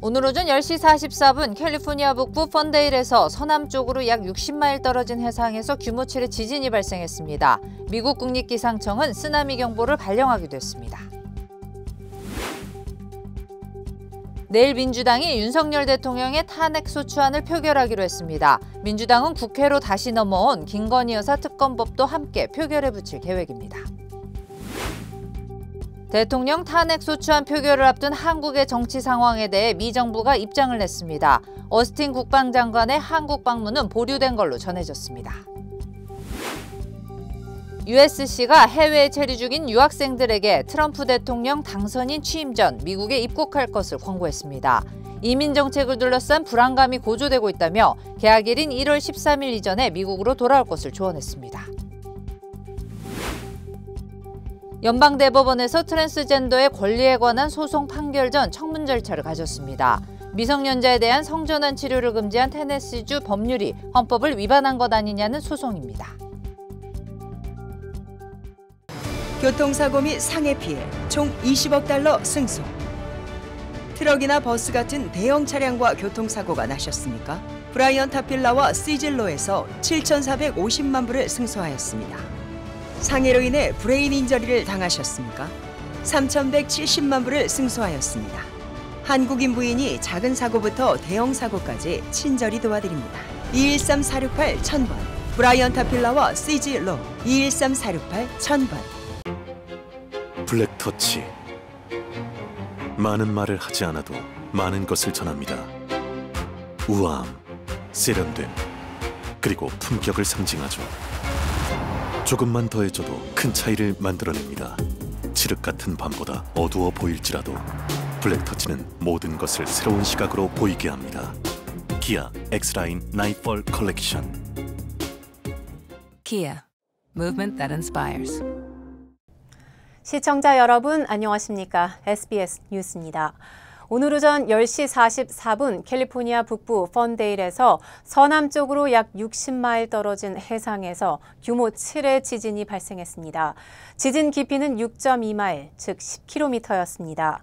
오늘 오전 10시 44분 캘리포니아 북부 펀데일에서 서남쪽으로 약 60마일 떨어진 해상에서 규모 7의 지진이 발생했습니다. 미국 국립기상청은 쓰나미 경보를 발령하기도 했습니다. 내일 민주당이 윤석열 대통령의 탄핵 소추안을 표결하기로 했습니다. 민주당은 국회로 다시 넘어온 김건희 여사 특검법도 함께 표결에 붙일 계획입니다. 대통령 탄핵 소추안 표결을 앞둔 한국의 정치 상황에 대해 미 정부가 입장을 냈습니다. 어스틴 국방장관의 한국 방문은 보류된 걸로 전해졌습니다. USC가 해외에 체류 중인 유학생들에게 트럼프 대통령 당선인 취임 전 미국에 입국할 것을 권고했습니다. 이민 정책을 둘러싼 불안감이 고조되고 있다며 개학일인 1월 13일 이전에 미국으로 돌아올 것을 조언했습니다. 연방대법원에서 트랜스젠더의 권리에 관한 소송 판결 전 청문 절차를 가졌습니다. 미성년자에 대한 성전환 치료를 금지한 테네시주 법률이 헌법을 위반한 것 아니냐는 소송입니다. 교통사고 및 상해 피해 총 20억 달러 승소. 트럭이나 버스 같은 대형 차량과 교통사고가 나셨습니까? 브라이언 타필라와 시즐로에서 7,450만 불을 승소하였습니다. 상해로 인해 브레인 인저리를 당하셨습니까? 3,170만 불을 승소하였습니다. 한국인 부인이 작은 사고부터 대형 사고까지 친절히 도와드립니다. 213-468-1000번 브라이언 타필라와 시즐로 213-468-1000번. 블랙터치. 많은 말을 하지 않아도 많은 것을 전합니다. 우아함, 세련됨, 그리고 품격을 상징하죠. 조금만 더해줘도 큰 차이를 만들어냅니다. 칠흑 같은 밤보다 어두워 보일지라도 블랙터치는 모든 것을 새로운 시각으로 보이게 합니다. 기아 X-라인 나이트폴 컬렉션. Kia, movement that inspires. 시청자 여러분 안녕하십니까? SBS 뉴스입니다. 오늘 오전 10시 44분 캘리포니아 북부 펀데일에서 서남쪽으로 약 60마일 떨어진 해상에서 규모 7의 지진이 발생했습니다. 지진 깊이는 6.2마일, 즉 10km였습니다.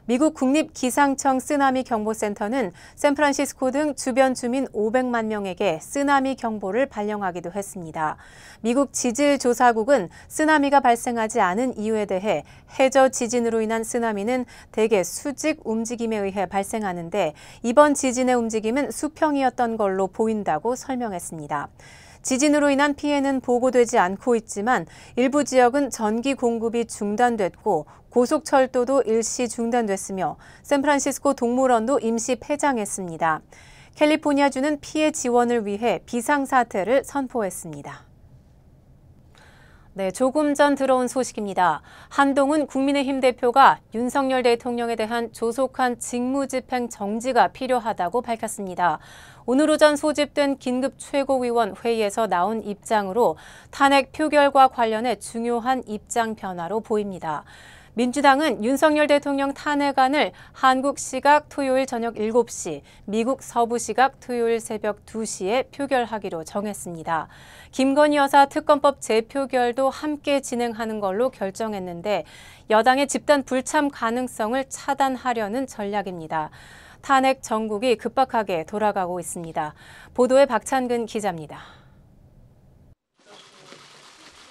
미국 국립기상청 쓰나미 경보센터는 샌프란시스코 등 주변 주민 500만 명에게 쓰나미 경보를 발령하기도 했습니다. 미국 지질조사국은 쓰나미가 발생하지 않은 이유에 대해 해저 지진으로 인한 쓰나미는 대개 수직 움직임에 의해 발생하는데 이번 지진의 움직임은 수평이었던 걸로 보인다고 설명했습니다. 지진으로 인한 피해는 보고되지 않고 있지만 일부 지역은 전기 공급이 중단됐고 고속철도도 일시 중단됐으며 샌프란시스코 동물원도 임시 폐장했습니다. 캘리포니아주는 피해 지원을 위해 비상사태를 선포했습니다. 네, 조금 전 들어온 소식입니다. 한동훈 국민의힘 대표가 윤석열 대통령에 대한 조속한 직무집행 정지가 필요하다고 밝혔습니다. 오늘 오전 소집된 긴급 최고위원 회의에서 나온 입장으로 탄핵 표결과 관련해 중요한 입장 변화로 보입니다. 민주당은 윤석열 대통령 탄핵안을 한국 시각 토요일 저녁 7시, 미국 서부 시각 토요일 새벽 2시에 표결하기로 정했습니다. 김건희 여사 특검법 재표결도 함께 진행하는 걸로 결정했는데 여당의 집단 불참 가능성을 차단하려는 전략입니다. 탄핵 정국이 급박하게 돌아가고 있습니다. 보도에 박찬근 기자입니다.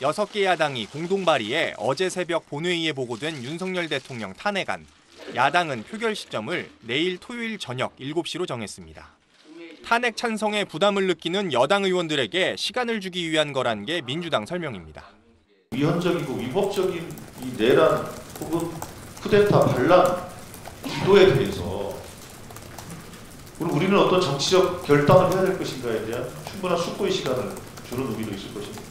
6개 야당이 공동 발의해 어제 새벽 본회의에 보고된 윤석열 대통령 탄핵안. 야당은 표결 시점을 내일 토요일 저녁 7시로 정했습니다. 탄핵 찬성에 부담을 느끼는 여당 의원들에게 시간을 주기 위한 거란 게 민주당 설명입니다. 위헌적이고 위법적인 이 내란 혹은 쿠데타 반란 기도에 대해서 우리는 어떤 정치적 결단을 해야 될 것인가에 대한 충분한 숙고의 시간을 주는 의미도 있을 것입니다.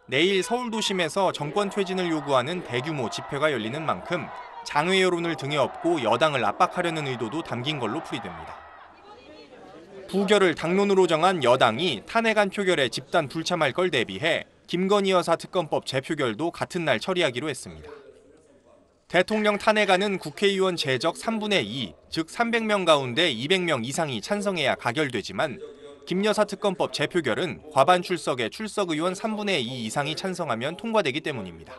내일 서울 도심에서 정권 퇴진을 요구하는 대규모 집회가 열리는 만큼 장외 여론을 등에 업고 여당을 압박하려는 의도도 담긴 걸로 풀이됩니다. 부결을 당론으로 정한 여당이 탄핵안 표결에 집단 불참할 걸 대비해 김건희 여사 특검법 재표결도 같은 날 처리하기로 했습니다. 대통령 탄핵안은 국회의원 제적 3분의 2, 즉 300명 가운데 200명 이상이 찬성해야 가결되지만 김 여사 특검법 재표결은 과반 출석의 출석 의원 3분의 2 이상이 찬성하면 통과되기 때문입니다.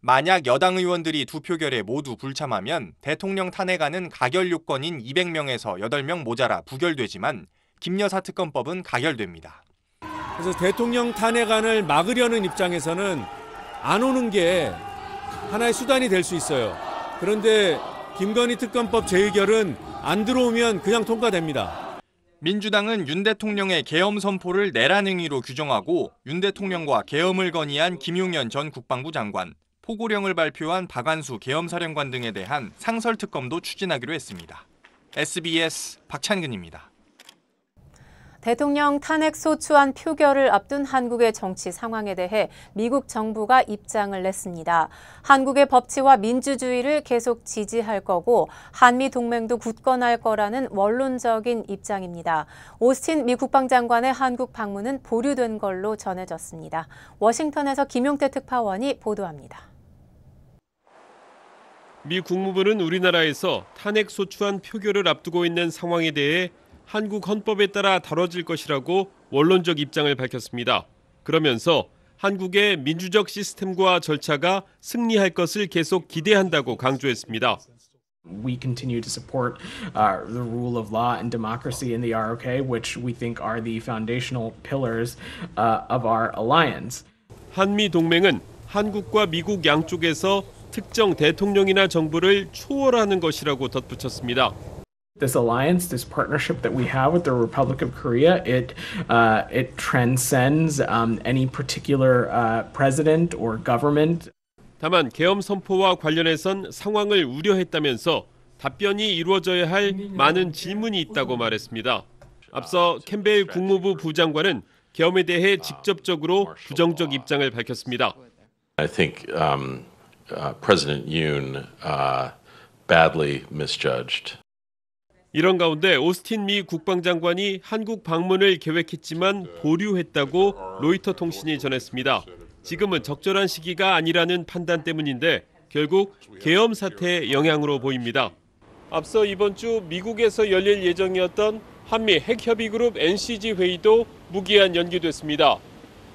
만약 여당 의원들이 두 표결에 모두 불참하면 대통령 탄핵안은 가결 요건인 200명에서 8명 모자라 부결되지만 김여사 특검법은 가결됩니다. 그래서 대통령 탄핵안을 막으려는 입장에서는 안 오는 게 하나의 수단이 될 수 있어요. 그런데 김건희 특검법 재의결은 안 들어오면 그냥 통과됩니다. 민주당은 윤 대통령의 계엄 선포를 내란 행위로 규정하고 윤 대통령과 계엄을 건의한 김용현 전 국방부 장관, 포고령을 발표한 박완수 계엄사령관 등에 대한 상설특검도 추진하기로 했습니다. SBS 박찬근입니다. 대통령 탄핵 소추안 표결을 앞둔 한국의 정치 상황에 대해 미국 정부가 입장을 냈습니다. 한국의 법치와 민주주의를 계속 지지할 거고 한미 동맹도 굳건할 거라는 원론적인 입장입니다. 오스틴 미 국방장관의 한국 방문은 보류된 걸로 전해졌습니다. 워싱턴에서 김용태 특파원이 보도합니다. 미 국무부는 우리나라에서 탄핵 소추안 표결을 앞두고 있는 상황에 대해 한국 헌법에 따라 다뤄질 것이라고 원론적 입장을 밝혔습니다. 그러면서 한국의 민주적 시스템과 절차가 승리할 것을 계속 기대한다고 강조했습니다. We continue to support the rule of law and democracy in the ROK, which we think are the foundational pillars of our alliance. 한미 동맹은 한국과 미국 양쪽에서 특정 대통령이나 정부를 초월하는 것이라고 덧붙였습니다. This alliance, this partnership that we have with the Republic of Korea, it transcends any particular president or government. 다만 계엄 선포와 관련해선 상황을 우려했다면서 답변이 이루어져야 할 많은 질문이 있다고 말했습니다. 앞서 캠벨 국무부 부장관은 계엄에 대해 직접적으로 부정적 입장을 밝혔습니다. I think President Yoon badly misjudged. 이런 가운데 오스틴 미 국방장관이 한국 방문을 계획했지만 보류했다고 로이터 통신이 전했습니다. 지금은 적절한 시기가 아니라는 판단 때문인데 결국 계엄 사태의 영향으로 보입니다. 앞서 이번 주 미국에서 열릴 예정이었던 한미 핵협의그룹 NCG 회의도 무기한 연기됐습니다.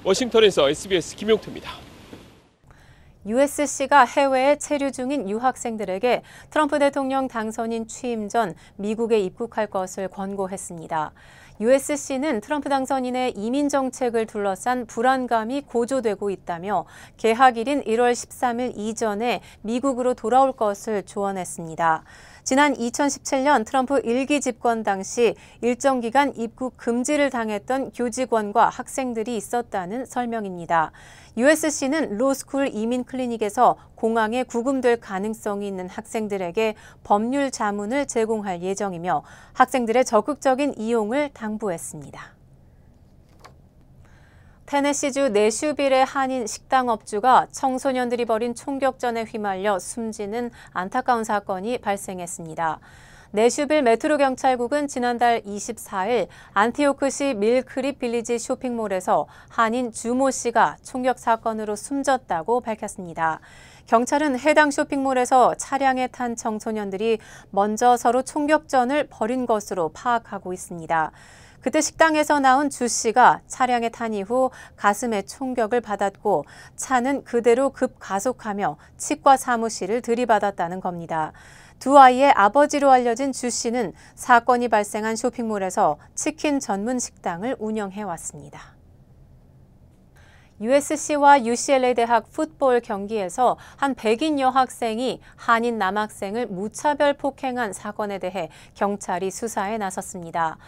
워싱턴에서 SBS 김용태입니다. USC가 해외에 체류 중인 유학생들에게 트럼프 대통령 당선인 취임 전 미국에 입국할 것을 권고했습니다. USC는 트럼프 당선인의 이민 정책을 둘러싼 불안감이 고조되고 있다며 개학일인 1월 13일 이전에 미국으로 돌아올 것을 조언했습니다. 지난 2017년 트럼프 1기 집권 당시 일정 기간 입국 금지를 당했던 교직원과 학생들이 있었다는 설명입니다. USC는 로스쿨 이민 클리닉에서 공항에 구금될 가능성이 있는 학생들에게 법률 자문을 제공할 예정이며 학생들의 적극적인 이용을 당부했습니다. 테네시주 내슈빌의 한인 식당업주가 청소년들이 벌인 총격전에 휘말려 숨지는 안타까운 사건이 발생했습니다. 내슈빌 메트로 경찰국은 지난달 24일 안티오크시 밀크립 빌리지 쇼핑몰에서 한인 주모 씨가 총격 사건으로 숨졌다고 밝혔습니다. 경찰은 해당 쇼핑몰에서 차량에 탄 청소년들이 먼저 서로 총격전을 벌인 것으로 파악하고 있습니다. 그때 식당에서 나온 주 씨가 차량에 탄 이후 가슴에 총격을 받았고 차는 그대로 급가속하며 치과 사무실을 들이받았다는 겁니다. 두 아이의 아버지로 알려진 주 씨는 사건이 발생한 쇼핑몰에서 치킨 전문 식당을 운영해왔습니다. USC와 UCLA 대학 풋볼 경기에서 한 백인 여학생이 한인 남학생을 무차별 폭행한 사건에 대해 경찰이 수사에 나섰습니다.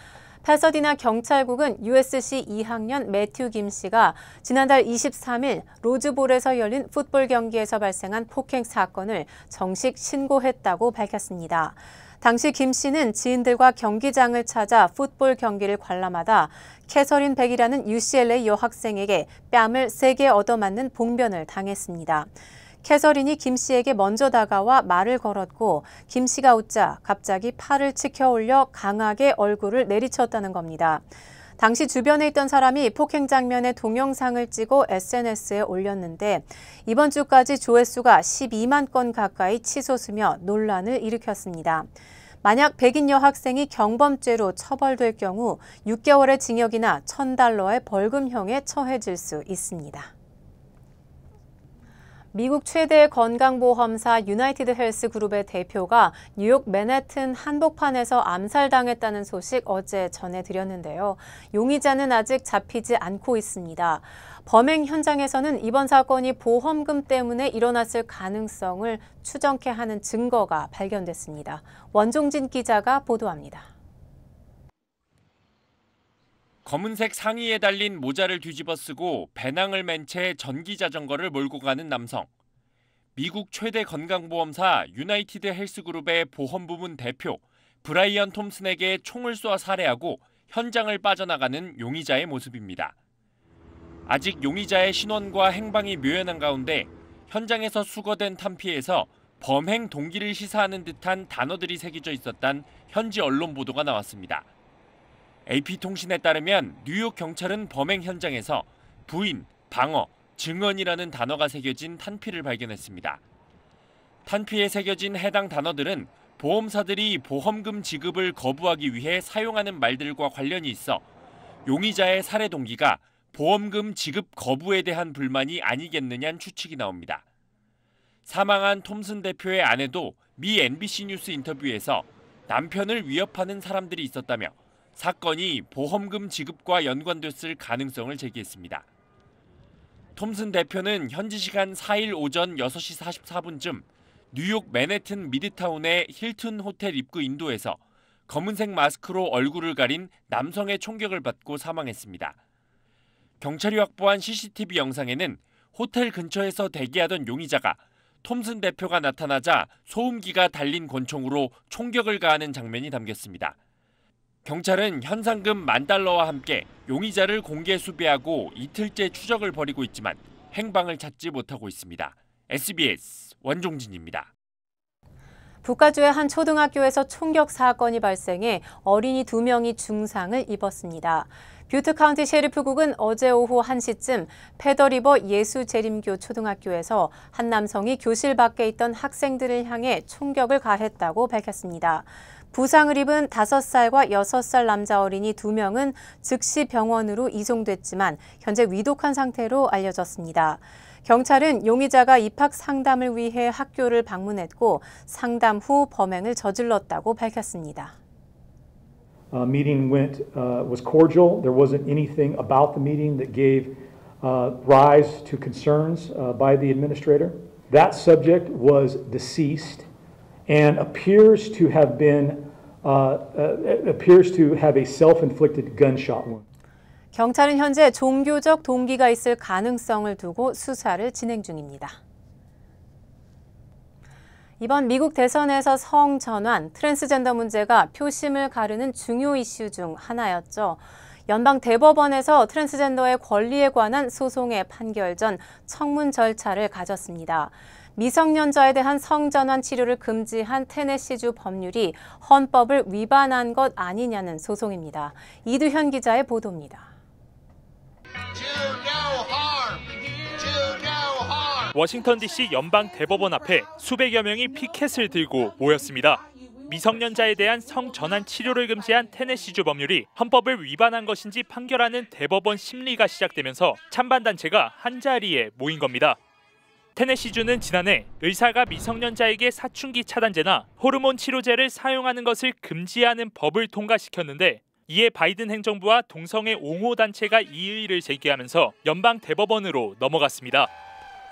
패서디나 경찰국은 USC 2학년 매튜 김 씨가 지난달 23일 로즈볼에서 열린 풋볼 경기에서 발생한 폭행 사건을 정식 신고했다고 밝혔습니다. 당시 김 씨는 지인들과 경기장을 찾아 풋볼 경기를 관람하다 캐서린 백이라는 UCLA 여학생에게 뺨을 세게 얻어맞는 봉변을 당했습니다. 캐서린이 김 씨에게 먼저 다가와 말을 걸었고 김 씨가 웃자 갑자기 팔을 치켜 올려 강하게 얼굴을 내리쳤다는 겁니다. 당시 주변에 있던 사람이 폭행 장면의 동영상을 찍어 SNS에 올렸는데 이번 주까지 조회수가 12만 건 가까이 치솟으며 논란을 일으켰습니다. 만약 백인 여학생이 경범죄로 처벌될 경우 6개월의 징역이나 $1,000의 벌금형에 처해질 수 있습니다. 미국 최대 건강보험사 유나이티드 헬스 그룹의 대표가 뉴욕 맨해튼 한복판에서 암살당했다는 소식 어제 전해드렸는데요. 용의자는 아직 잡히지 않고 있습니다. 범행 현장에서는 이번 사건이 보험금 때문에 일어났을 가능성을 추정케 하는 증거가 발견됐습니다. 원종진 기자가 보도합니다. 검은색 상의에 달린 모자를 뒤집어 쓰고 배낭을 맨 채 전기자전거를 몰고 가는 남성. 미국 최대 건강보험사 유나이티드 헬스그룹의 보험부문 대표 브라이언 톰슨에게 총을 쏘아 살해하고 현장을 빠져나가는 용의자의 모습입니다. 아직 용의자의 신원과 행방이 묘연한 가운데 현장에서 수거된 탄피에서 범행 동기를 시사하는 듯한 단어들이 새겨져 있었다는 현지 언론 보도가 나왔습니다. AP통신에 따르면 뉴욕 경찰은 범행 현장에서 부인, 방어, 증언이라는 단어가 새겨진 탄피를 발견했습니다. 탄피에 새겨진 해당 단어들은 보험사들이 보험금 지급을 거부하기 위해 사용하는 말들과 관련이 있어 용의자의 살해 동기가 보험금 지급 거부에 대한 불만이 아니겠느냐는 추측이 나옵니다. 사망한 톰슨 대표의 아내도 미 NBC 뉴스 인터뷰에서 남편을 위협하는 사람들이 있었다며 사건이 보험금 지급과 연관됐을 가능성을 제기했습니다. 톰슨 대표는 현지 시간 4일 오전 6시 44분쯤 뉴욕 맨해튼 미드타운의 힐튼 호텔 입구 인도에서 검은색 마스크로 얼굴을 가린 남성의 총격을 받고 사망했습니다. 경찰이 확보한 CCTV 영상에는 호텔 근처에서 대기하던 용의자가 톰슨 대표가 나타나자 소음기가 달린 권총으로 총격을 가하는 장면이 담겼습니다. 경찰은 현상금 $10,000와 함께 용의자를 공개 수배하고 이틀째 추적을 벌이고 있지만 행방을 찾지 못하고 있습니다. SBS 원종진입니다. 북가주의 한 초등학교에서 총격 사건이 발생해 어린이 2명이 중상을 입었습니다. 뷰트 카운티 셰리프국은 어제 오후 1시쯤 페더리버 예수재림교 초등학교에서 한 남성이 교실 밖에 있던 학생들을 향해 총격을 가했다고 밝혔습니다. 부상을 입은 5살과 6살 남자 어린이 2명은 즉시 병원으로 이송됐지만 현재 위독한 상태로 알려졌습니다. 경찰은 용의자가 입학 상담을 위해 학교를 방문했고 상담 후 범행을 저질렀다고 밝혔습니다. Meeting was cordial. There wasn't anything about the meeting that gave rise to concerns by the administrator. That subject was deceased and appears to have a self-inflicted gunshot wound. 경찰은 현재 종교적 동기가 있을 가능성을 두고 수사를 진행 중입니다. 이번 미국 대선에서 성전환, 트랜스젠더 문제가 표심을 가르는 중요 이슈 중 하나였죠. 연방 대법원에서 트랜스젠더의 권리에 관한 소송의 판결 전 청문 절차를 가졌습니다. 미성년자에 대한 성전환 치료를 금지한 테네시주 법률이 헌법을 위반한 것 아니냐는 소송입니다. 이두현 기자의 보도입니다. 워싱턴 DC 연방 대법원 앞에 수백여 명이 피켓을 들고 모였습니다. 미성년자에 대한 성전환 치료를 금지한 테네시주 법률이 헌법을 위반한 것인지 판결하는 대법원 심리가 시작되면서 찬반단체가 한자리에 모인 겁니다. 테네시주는 지난해 의사가 미성년자에게 사춘기 차단제나 호르몬 치료제를 사용하는 것을 금지하는 법을 통과시켰는데 이에 바이든 행정부와 동성애 옹호 단체가 이의를 제기하면서 연방 대법원으로 넘어갔습니다.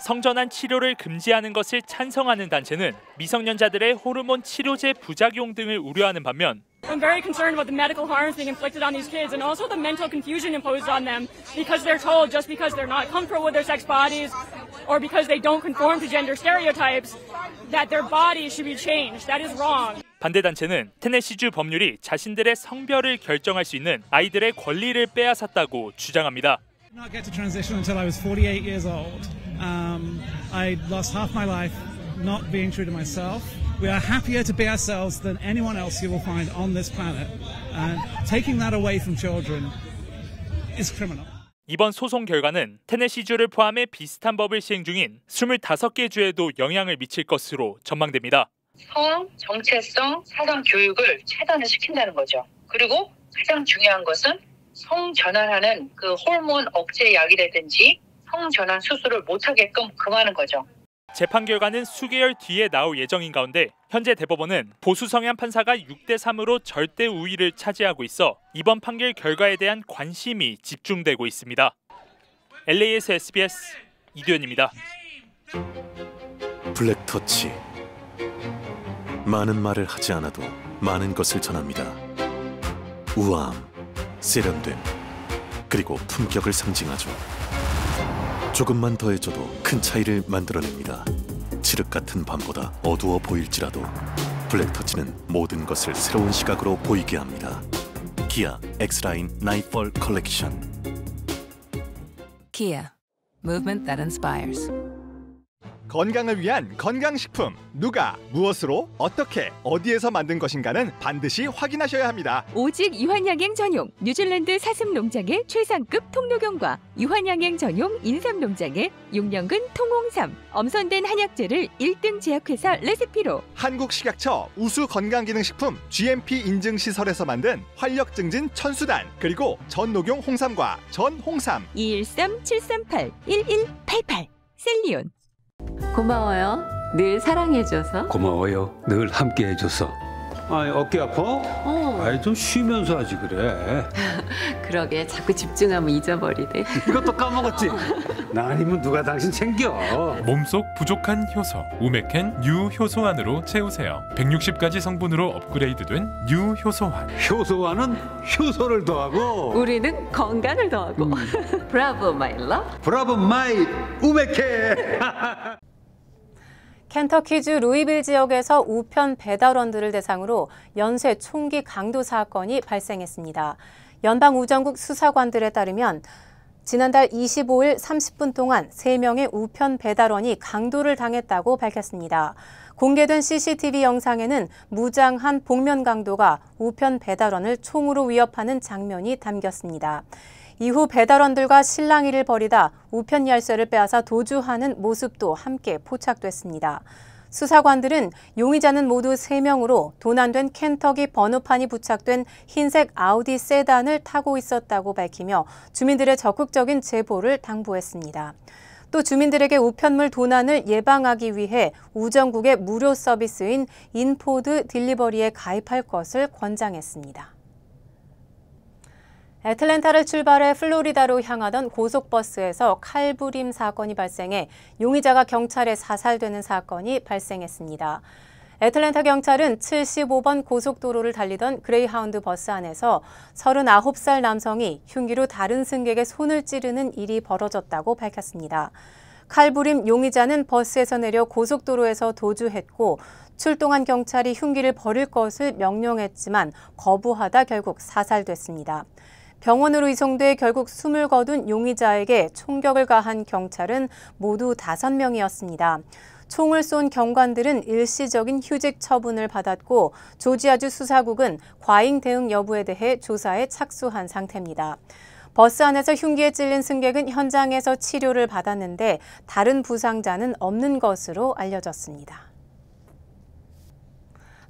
성전환 치료를 금지하는 것을 찬성하는 단체는 미성년자들의 호르몬 치료제 부작용 등을 우려하는 반면 I'm very concerned about the medical harms being inflicted on these kids and also the mental confusion imposed on them because they're told just because they're not comfortable with their sex bodies or because they don't conform to gender stereotypes that their bodies should be changed. That is wrong. 반대 단체는 테네시주 법률이 자신들의 성별을 결정할 수 있는 아이들의 권리를 빼앗았다고 주장합니다. I did not get to transition until I was 48 years old. I lost half my life not being true to myself. We are happier to be ourselves than anyone else you will find on this planet. Taking that away from children is criminal. 이번 소송 결과는 테네시주를 포함해 비슷한 법을 시행 중인 25개 주에도 영향을 미칠 것으로 전망됩니다. 성, 정체성, 사상 교육을 차단을 시킨다는 거죠. 그리고 가장 중요한 것은 성전환하는 그 호르몬 억제 약이라든지 성전환 수술을 못하게끔 금하는 거죠. 재판 결과는 수개월 뒤에 나올 예정인 가운데 현재 대법원은 보수 성향 판사가 6대3으로 절대 우위를 차지하고 있어 이번 판결 결과에 대한 관심이 집중되고 있습니다. LA에서 SBS 이도현입니다. 블랙터치. 많은 말을 하지 않아도 많은 것을 전합니다. 우아함, 세련됨, 그리고 품격을 상징하죠. 조금만 더해줘도 큰 차이를 만들어냅니다. 칠흑 같은 밤보다 어두워 보일지라도 블랙터치는 모든 것을 새로운 시각으로 보이게 합니다. 기아 X라인 나이트폴 컬렉션. Kia, movement that inspires. 건강을 위한 건강식품. 누가, 무엇으로, 어떻게, 어디에서 만든 것인가는 반드시 확인하셔야 합니다. 오직 유한양행 전용 뉴질랜드 사슴 농장의 최상급 통로경과 유한양행 전용 인삼 농장의 6년근 통홍삼, 엄선된 한약재를 1등 제약회사 레시피로 한국식약처 우수 건강기능식품 GMP 인증 시설에서 만든 활력 증진 천수단, 그리고 전녹용 홍삼과 전홍삼. 213-738-1188 셀리온. 고마워요. 늘 사랑해줘서. 고마워요. 늘 함께해줘서. 아이, 어깨 아파? 아이, 좀 쉬면서 하지 그래. 그러게 자꾸 집중하면 잊어버리네. 이것도 까먹었지? 나 아니면 누가 당신 챙겨. 몸속 부족한 효소 우메켄 뉴 효소환으로 채우세요. 160가지 성분으로 업그레이드된 뉴 효소환. 효소환은 효소를 더하고 우리는 건강을 더하고. 브라보 마이 러브. 브라보 마이 우메켄. 켄터키주 루이빌 지역에서 우편 배달원들을 대상으로 연쇄 총기 강도 사건이 발생했습니다. 연방우정국 수사관들에 따르면 지난달 25일 30분 동안 3명의 우편 배달원이 강도를 당했다고 밝혔습니다. 공개된 CCTV 영상에는 무장한 복면 강도가 우편 배달원을 총으로 위협하는 장면이 담겼습니다. 이후 배달원들과 실랑이를 벌이다 우편 열쇠를 빼앗아 도주하는 모습도 함께 포착됐습니다. 수사관들은 용의자는 모두 3명으로 도난된 켄터키 번호판이 부착된 흰색 아우디 세단을 타고 있었다고 밝히며 주민들의 적극적인 제보를 당부했습니다. 또 주민들에게 우편물 도난을 예방하기 위해 우정국의 무료 서비스인 인포드 딜리버리에 가입할 것을 권장했습니다. 애틀랜타를 출발해 플로리다로 향하던 고속버스에서 칼부림 사건이 발생해 용의자가 경찰에 사살되는 사건이 발생했습니다. 애틀랜타 경찰은 75번 고속도로를 달리던 그레이하운드 버스 안에서 39살 남성이 흉기로 다른 승객의 손을 찌르는 일이 벌어졌다고 밝혔습니다. 칼부림 용의자는 버스에서 내려 고속도로에서 도주했고 출동한 경찰이 흉기를 버릴 것을 명령했지만 거부하다 결국 사살됐습니다. 병원으로 이송돼 결국 숨을 거둔 용의자에게 총격을 가한 경찰은 모두 5명이었습니다. 총을 쏜 경관들은 일시적인 휴직 처분을 받았고 조지아주 수사국은 과잉 대응 여부에 대해 조사에 착수한 상태입니다. 버스 안에서 흉기에 찔린 승객은 현장에서 치료를 받았는데 다른 부상자는 없는 것으로 알려졌습니다.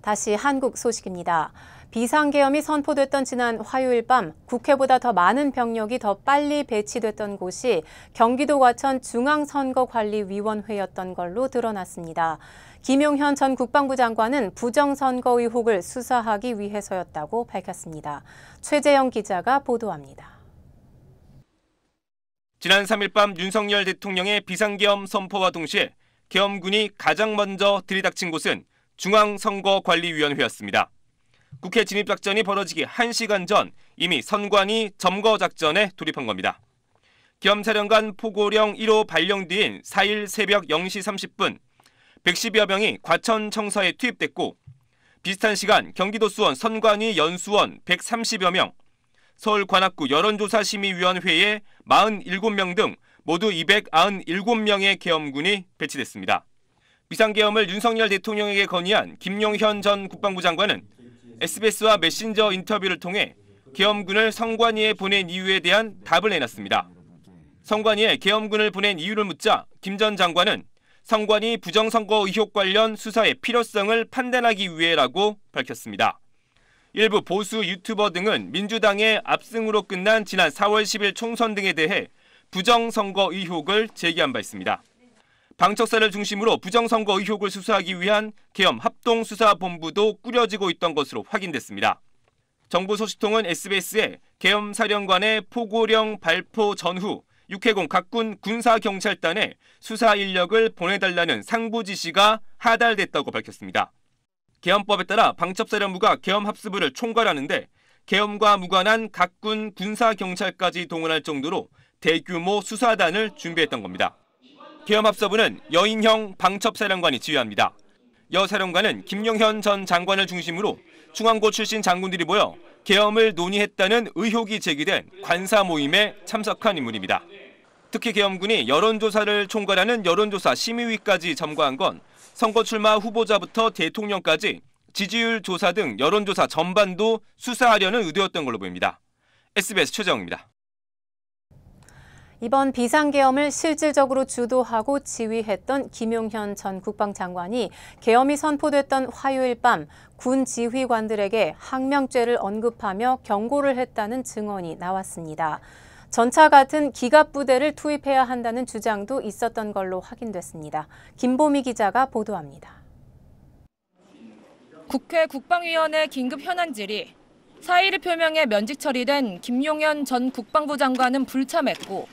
다시 한국 소식입니다. 비상계엄이 선포됐던 지난 화요일 밤 국회보다 더 많은 병력이 더 빨리 배치됐던 곳이 경기도 과천 중앙선거관리위원회였던 걸로 드러났습니다. 김용현 전 국방부 장관은 부정선거 의혹을 수사하기 위해서였다고 밝혔습니다. 최재영 기자가 보도합니다. 지난 3일 밤 윤석열 대통령의 비상계엄 선포와 동시에 계엄군이 가장 먼저 들이닥친 곳은 중앙선거관리위원회였습니다. 국회 진입작전이 벌어지기 1시간 전 이미 선관위 점거작전에 돌입한 겁니다. 계엄사령관 포고령 1호 발령 뒤인 4일 새벽 0시 30분 110여 명이 과천청사에 투입됐고 비슷한 시간 경기도 수원 선관위 연수원 130여 명, 서울 관악구 여론조사심의위원회에 47명 등 모두 297명의 계엄군이 배치됐습니다. 비상계엄을 윤석열 대통령에게 건의한 김용현 전 국방부 장관은 SBS와 메신저 인터뷰를 통해 계엄군을 선관위에 보낸 이유에 대한 답을 내놨습니다. 선관위에 계엄군을 보낸 이유를 묻자 김 전 장관은 선관위 부정선거 의혹 관련 수사의 필요성을 판단하기 위해라고 밝혔습니다. 일부 보수 유튜버 등은 민주당의 압승으로 끝난 지난 4월 10일 총선 등에 대해 부정선거 의혹을 제기한 바 있습니다. 방척사를 중심으로 부정선거 의혹을 수사하기 위한 계엄 합동수사본부도 꾸려지고 있던 것으로 확인됐습니다. 정부 소식통은 SBS에 계엄 사령관의 포고령 발포 전후 육해공 각군 군사경찰단에 수사 인력을 보내달라는 상부 지시가 하달됐다고 밝혔습니다. 계엄법에 따라 방첩사령부가 계엄 합수부를 총괄하는데 계엄과 무관한 각군 군사경찰까지 동원할 정도로 대규모 수사단을 준비했던 겁니다. 계엄합수부는 여인형 방첩사령관이 지휘합니다. 여 사령관은 김용현 전 장관을 중심으로 중앙고 출신 장군들이 모여 계엄을 논의했다는 의혹이 제기된 관사 모임에 참석한 인물입니다. 특히 계엄군이 여론조사를 총괄하는 여론조사 심의위까지 점거한 건 선거 출마 후보자부터 대통령까지 지지율 조사 등 여론조사 전반도 수사하려는 의도였던 걸로 보입니다. SBS 최재영입니다. 이번 비상계엄을 실질적으로 주도하고 지휘했던 김용현 전 국방장관이 계엄이 선포됐던 화요일 밤 군 지휘관들에게 항명죄를 언급하며 경고를 했다는 증언이 나왔습니다. 전차 같은 기갑부대를 투입해야 한다는 주장도 있었던 걸로 확인됐습니다. 김보미 기자가 보도합니다. 국회 국방위원회 긴급 현안 질의. 사의를 표명해 면직 처리된 김용현 전 국방부 장관은 불참했고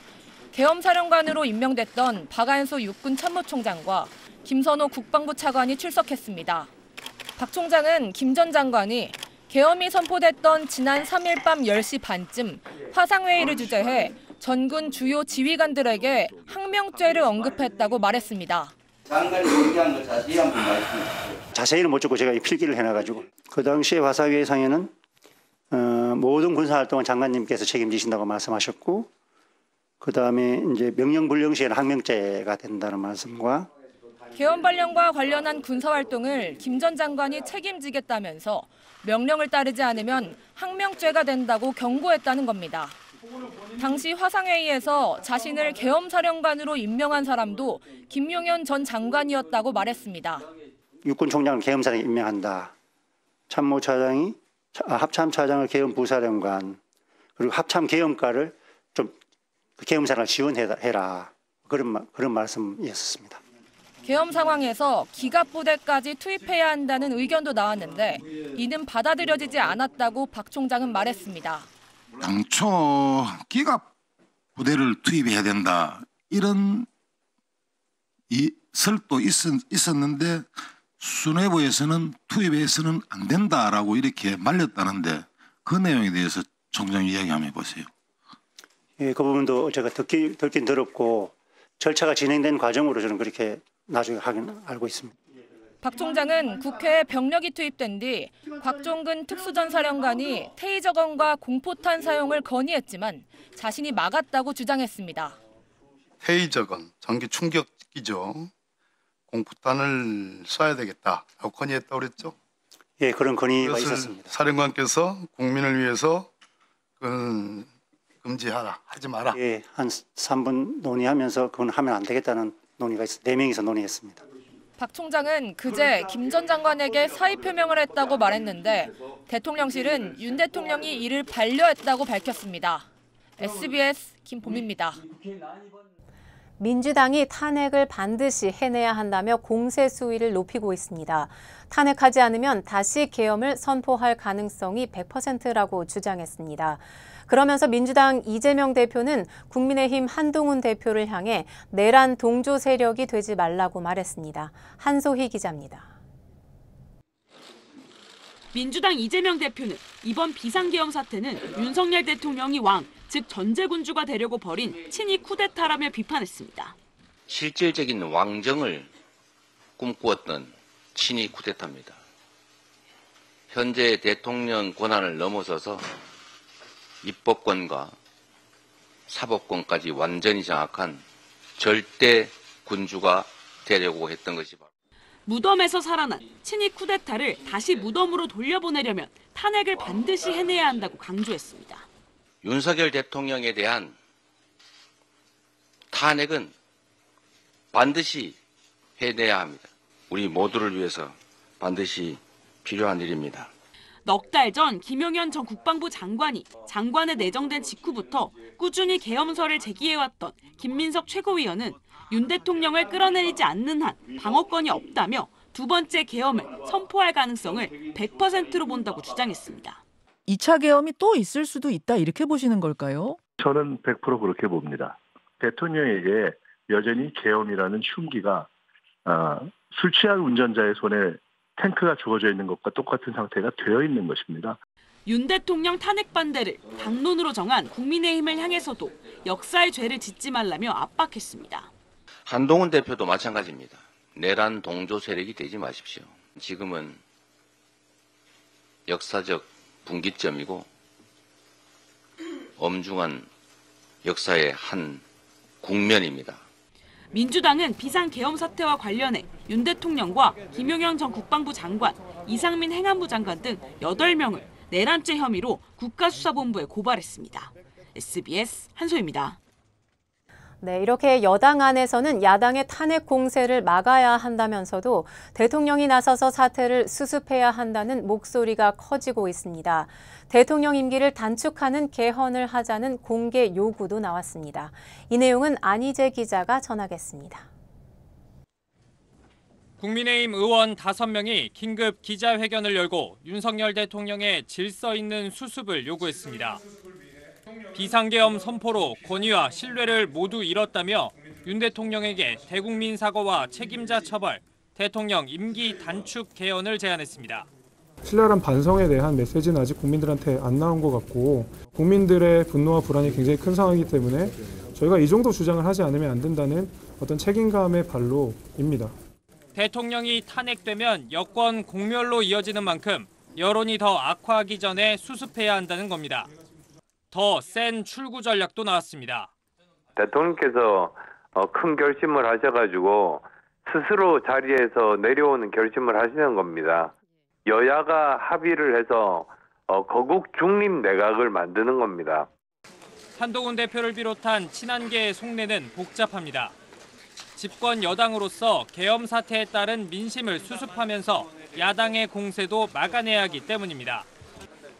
계엄사령관으로 임명됐던 박안수 육군 참모총장과 김선호 국방부 차관이 출석했습니다. 박 총장은 김 전 장관이 계엄이 선포됐던 지난 3일 밤 10시 반쯤 화상회의를 주재해 전군 주요 지휘관들에게 항명죄를 언급했다고 말했습니다. 장관이 얘기한 거 자세히 한번 말씀해 주세요. 자세히는 못 듣고 제가 필기를 해놔가지고 그 당시에 화상회의상에는 모든 군사활동은 장관님께서 책임지신다고 말씀하셨고 그 다음에 이제 명령불령 시에는 항명죄가 된다는 말씀과 계엄 발령과 관련한 군사활동을 김 전 장관이 책임지겠다면서 명령을 따르지 않으면 항명죄가 된다고 경고했다는 겁니다. 당시 화상회의에서 자신을 계엄사령관으로 임명한 사람도 김용현 전 장관이었다고 말했습니다. 육군총장을 계엄사령에 임명한다. 참모차장이 합참차장을 계엄부사령관 그리고 합참계엄과를 좀 계엄사령을 지원해라. 그런 말씀이었습니다. 계엄 상황에서 기갑부대까지 투입해야 한다는 의견도 나왔는데 이는 받아들여지지 않았다고 박 총장은 말했습니다. 당초 기갑부대를 투입해야 된다 이런 설도 있었는데 수뇌부에서는 투입해서는 안 된다라고 이렇게 말렸다는데 그 내용에 대해서 총장 이야기 한번 해보세요. 예, 그 부분도 제가 듣긴 들었고 절차가 진행된 과정으로 저는 그렇게 나중에 알고 있습니다. 박 총장은 국회에 병력이 투입된 뒤 곽종근 특수전사령관이 테이저건과 공포탄 사용을 건의했지만 자신이 막았다고 주장했습니다. 테이저건, 전기 충격기죠. 공포탄을 쏴야 되겠다라고 건의했다고 그랬죠? 예, 그런 건의가 있었습니다. 사령관께서 국민을 위해서 금지하라, 하지 마라. 예, 한 3분 논의하면서 그건 하면 안 되겠다는 논의가 있어 4명이서 논의했습니다. 박 총장은 그제 김 전 장관에게 사의 표명을 했다고 말했는데 대통령실은 윤 대통령이 이를 반려했다고 밝혔습니다. SBS 김보미입니다. 민주당이 탄핵을 반드시 해내야 한다며 공세 수위를 높이고 있습니다. 탄핵하지 않으면 다시 계엄을 선포할 가능성이 100%라고 주장했습니다. 그러면서 민주당 이재명 대표는 국민의힘 한동훈 대표를 향해 내란 동조 세력이 되지 말라고 말했습니다. 한소희 기자입니다. 민주당 이재명 대표는 이번 비상계엄 사태는 윤석열 대통령이 왕, 즉 전제군주가 되려고 벌인 친위 쿠데타라며 비판했습니다. 실질적인 왕정을 꿈꾸었던 친위 쿠데타입니다. 현재 대통령 권한을 넘어서서 입법권과 사법권까지 완전히 장악한 절대 군주가 되려고 했던 것이 바로 무덤에서 살아난 친위 쿠데타를 다시 무덤으로 돌려보내려면 탄핵을 반드시 해내야 한다고 강조했습니다. 윤석열 대통령에 대한 탄핵은 반드시 해내야 합니다. 우리 모두를 위해서 반드시 필요한 일입니다. 넉 달 전 김용현 전 국방부 장관이 장관에 내정된 직후부터 꾸준히 계엄설을 제기해왔던 김민석 최고위원은 윤 대통령을 끌어내리지 않는 한 방어권이 없다며 두 번째 계엄을 선포할 가능성을 100%로 본다고 주장했습니다. 2차 계엄이 또 있을 수도 있다 이렇게 보시는 걸까요? 저는 100% 그렇게 봅니다. 대통령에게 여전히 계엄이라는 흉기가 술 취한 운전자의 손에 탱크가 주어져 있는 것과 똑같은 상태가 되어 있는 것입니다. 윤 대통령 탄핵 반대를 당론으로 정한 국민의힘을 향해서도 역사의 죄를 짓지 말라며 압박했습니다. 한동훈 대표도 마찬가지입니다. 내란 동조 세력이 되지 마십시오. 지금은 역사적 분기점이고 엄중한 역사의 한 국면입니다. 민주당은 비상계엄 사태와 관련해 윤 대통령과 김용현 전 국방부 장관, 이상민 행안부 장관 등 8명을 내란죄 혐의로 국가수사본부에 고발했습니다. SBS 한소희입니다. 네, 이렇게 여당 안에서는 야당의 탄핵 공세를 막아야 한다면서도 대통령이 나서서 사태를 수습해야 한다는 목소리가 커지고 있습니다. 대통령 임기를 단축하는 개헌을 하자는 공개 요구도 나왔습니다. 이 내용은 안희재 기자가 전하겠습니다. 국민의힘 의원 5명이 긴급 기자회견을 열고 윤석열 대통령의 질서 있는 수습을 요구했습니다. 비상계엄 선포로 권위와 신뢰를 모두 잃었다며 윤 대통령에게 대국민 사과와 책임자 처벌, 대통령 임기 단축 개헌을 제안했습니다. 신랄한 반성에 대한 메시지는 아직 국민들한테 안 나온 것 같고 국민들의 분노와 불안이 굉장히 큰 상황이기 때문에 저희가 이 정도 주장을 하지 않으면 안 된다는 어떤 책임감의 발로입니다. 대통령이 탄핵되면 여권 공멸로 이어지는 만큼 여론이 더 악화하기 전에 수습해야 한다는 겁니다. 더 센 출구 전략도 나왔습니다. 대통령께서 큰 결심을 하셔가지고 스스로 자리에서 내려오는 결심을 하시는 겁니다. 여야가 합의를 해서 거국 중립 내각을 만드는 겁니다. 한동훈 대표를 비롯한 친한계의 속내는 복잡합니다. 집권 여당으로서 계엄 사태에 따른 민심을 수습하면서 야당의 공세도 막아내야 하기 때문입니다.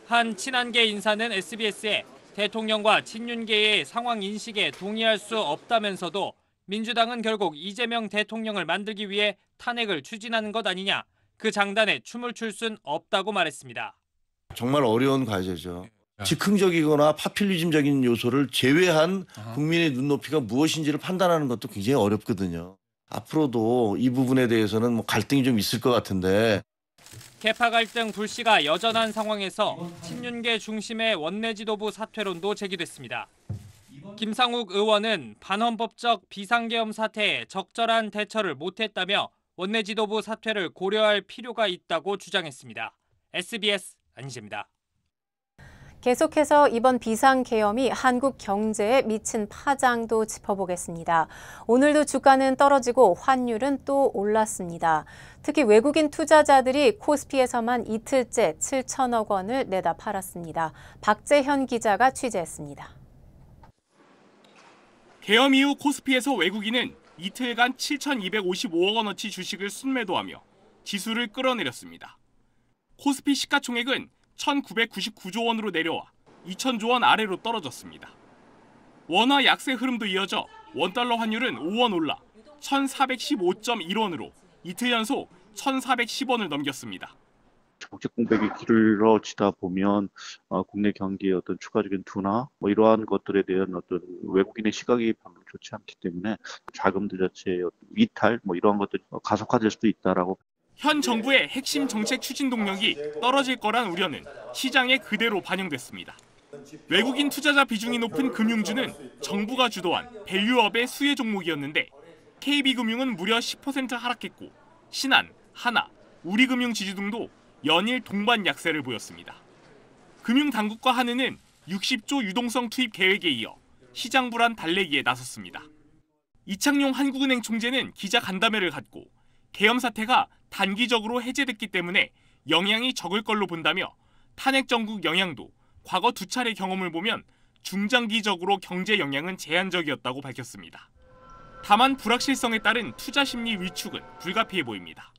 한 친한계 인사는 SBS에 대통령과 친윤계의 상황 인식에 동의할 수 없다면서도 민주당은 결국 이재명 대통령을 만들기 위해 탄핵을 추진하는 것 아니냐, 그 장단에 춤을 출 순 없다고 말했습니다. 정말 어려운 과제죠. 즉흥적이거나 파퓰리즘적인 요소를 제외한 국민의 눈높이가 무엇인지를 판단하는 것도 굉장히 어렵거든요. 앞으로도 이 부분에 대해서는 갈등이 좀 있을 것 같은데. 계파 갈등 불씨가 여전한 상황에서 친윤계 중심의 원내 지도부 사퇴론도 제기됐습니다. 김상욱 의원은 반헌법적 비상계엄 사태에 적절한 대처를 못했다며 원내 지도부 사퇴를 고려할 필요가 있다고 주장했습니다. SBS 안희재입니다. 계속해서 이번 비상계엄이 한국 경제에 미친 파장도 짚어보겠습니다. 오늘도 주가는 떨어지고 환율은 또 올랐습니다. 특히 외국인 투자자들이 코스피에서만 이틀째 7천억 원을 내다 팔았습니다. 박재현 기자가 취재했습니다. 계엄 이후 코스피에서 외국인은 이틀간 7,255억 원어치 주식을 순매도하며 지수를 끌어내렸습니다. 코스피 시가총액은 1,999조 원으로 내려와 2,000조 원 아래로 떨어졌습니다. 원화 약세 흐름도 이어져 원달러 환율은 5원 올라 1,415.1원으로 이틀 연속 1,410원을 넘겼습니다. 국제 공백이 길어지다 보면 국내 경기의 어떤 추가적인 둔화, 이러한 것들에 대한 어떤 외국인의 시각이 별로 좋지 않기 때문에 자금들 자체의 이탈, 이러한 것들이 가속화될 수도 있다라고. 현 정부의 핵심 정책 추진 동력이 떨어질 거란 우려는 시장에 그대로 반영됐습니다. 외국인 투자자 비중이 높은 금융주는 정부가 주도한 밸류업의 수혜 종목이었는데 KB금융은 무려 10% 하락했고 신한, 하나, 우리금융지주 등도 연일 동반 약세를 보였습니다. 금융당국과 한은은 60조 유동성 투입 계획에 이어 시장 불안 달래기에 나섰습니다. 이창용 한국은행 총재는 기자 간담회를 갖고 계엄 사태가 단기적으로 해제됐기 때문에 영향이 적을 걸로 본다며 탄핵 정국 영향도 과거 2차례 경험을 보면 중장기적으로 경제 영향은 제한적이었다고 밝혔습니다. 다만 불확실성에 따른 투자 심리 위축은 불가피해 보입니다.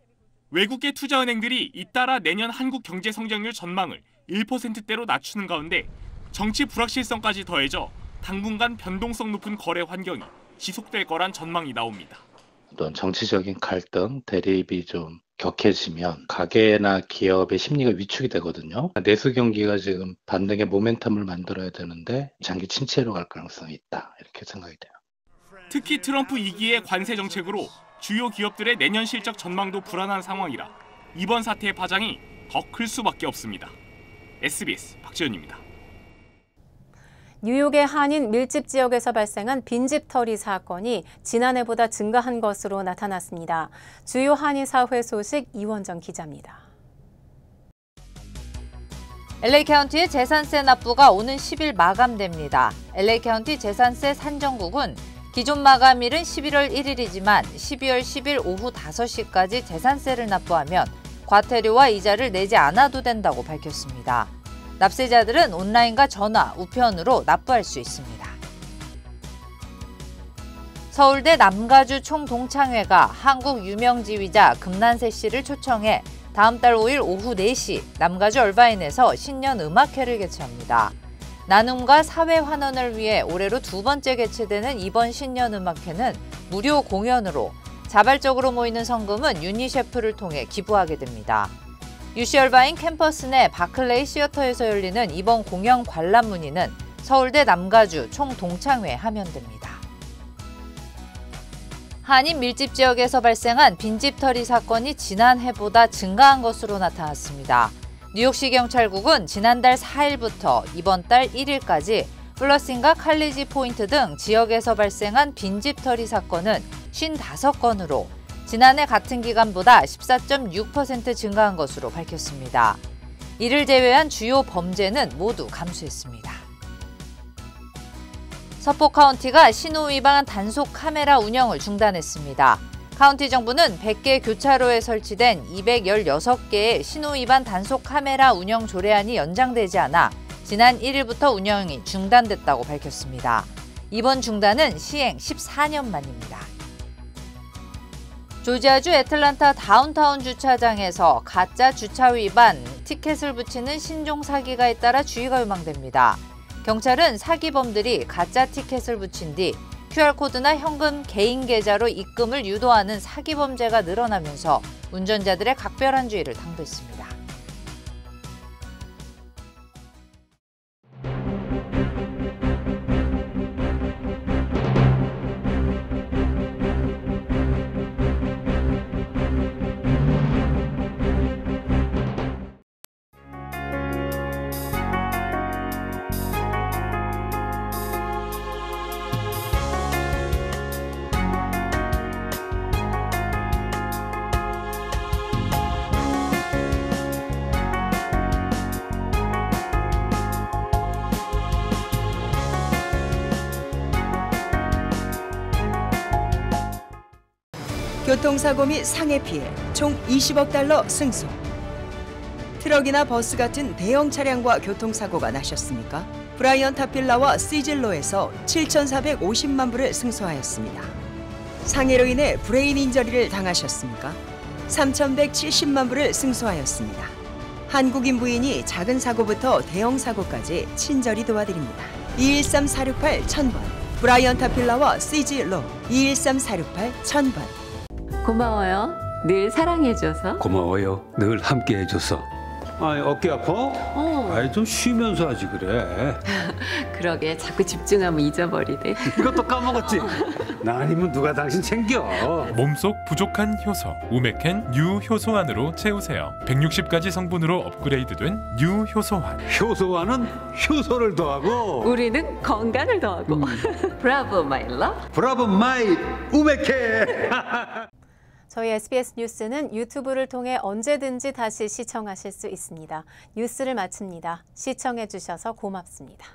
외국계 투자은행들이 잇따라 내년 한국 경제 성장률 전망을 1%대로 낮추는 가운데 정치 불확실성까지 더해져 당분간 변동성 높은 거래 환경이 지속될 거란 전망이 나옵니다. 어떤 정치적인 갈등, 대립이 좀 격해지면 가계나 기업의 심리가 위축이 되거든요. 내수 경기가 지금 반등의 모멘텀을 만들어야 되는데 장기 침체로 갈 가능성이 있다. 이렇게 생각이 돼요. 특히 트럼프 2기의 관세 정책으로 주요 기업들의 내년 실적 전망도 불안한 상황이라 이번 사태의 파장이 더 클 수밖에 없습니다. SBS 박지현입니다. 뉴욕의 한인 밀집 지역에서 발생한 빈집털이 사건이 지난해보다 증가한 것으로 나타났습니다. 주요 한인 사회 소식 이원정 기자입니다. LA 카운티의 재산세 납부가 오는 10일 마감됩니다. LA 카운티 재산세 산정국은 기존 마감일은 11월 1일이지만 12월 10일 오후 5시까지 재산세를 납부하면 과태료와 이자를 내지 않아도 된다고 밝혔습니다. 납세자들은 온라인과 전화, 우편으로 납부할 수 있습니다. 서울대 남가주 총동창회가 한국 유명지휘자 금난세 씨를 초청해 다음 달 5일 오후 4시 남가주 얼바인에서 신년 음악회를 개최합니다. 나눔과 사회 환원을 위해 올해로 2번째 개최되는 이번 신년 음악회는 무료 공연으로 자발적으로 모이는 성금은 유니셰프를 통해 기부하게 됩니다. UC 얼바인 캠퍼스 내 바클레이 시어터에서 열리는 이번 공연 관람 문의는 서울대 남가주 총동창회 하면 됩니다. 한인 밀집 지역에서 발생한 빈집털이 사건이 지난해보다 증가한 것으로 나타났습니다. 뉴욕시 경찰국은 지난달 4일부터 이번 달 1일까지 플러싱과 칼리지 포인트 등 지역에서 발생한 빈집털이 사건은 55건으로 지난해 같은 기간보다 14.6% 증가한 것으로 밝혔습니다. 이를 제외한 주요 범죄는 모두 감소했습니다. 서포 카운티가 신호 위반 단속 카메라 운영을 중단했습니다. 카운티 정부는 100개 교차로에 설치된 216개의 신호 위반 단속 카메라 운영 조례안이 연장되지 않아 지난 1일부터 운영이 중단됐다고 밝혔습니다. 이번 중단은 시행 14년 만입니다. 조지아주 애틀란타 다운타운 주차장에서 가짜 주차 위반 티켓을 붙이는 신종 사기가 잇따라 주의가 요망됩니다. 경찰은 사기범들이 가짜 티켓을 붙인 뒤 QR코드나 현금 개인 계좌로 입금을 유도하는 사기 범죄가 늘어나면서 운전자들의 각별한 주의를 당부했습니다. 교통사고 및 상해 피해 총 20억 달러 승소. 트럭이나 버스 같은 대형 차량과 교통사고가 나셨습니까? 브라이언 타필라와 시즐로에서 7,450만 불을 승소하였습니다. 상해로 인해 브레인 인저리를 당하셨습니까? 3,170만 불을 승소하였습니다. 한국인 부인이 작은 사고부터 대형 사고까지 친절히 도와드립니다. 213-468-1000번 브라이언 타필라와 시즐로 213-468-1000번. 고마워요. 늘 사랑해줘서. 고마워요. 늘 함께해줘서. 아니 어깨 아파? 아니 좀 쉬면서 하지 그래. 그러게 자꾸 집중하면 잊어버리네. 이것도 까먹었지? 나 아니면 누가 당신 챙겨. 몸속 부족한 효소 우메켄 유효소환으로 채우세요. 160가지 성분으로 업그레이드된 유효소환. 효소환은 효소를 더하고 우리는 건강을 더하고. 브라보 마이 러브. 브라보 마이 우메켄. 저희 SBS 뉴스는 유튜브를 통해 언제든지 다시 시청하실 수 있습니다. 뉴스를 마칩니다. 시청해 주셔서 고맙습니다.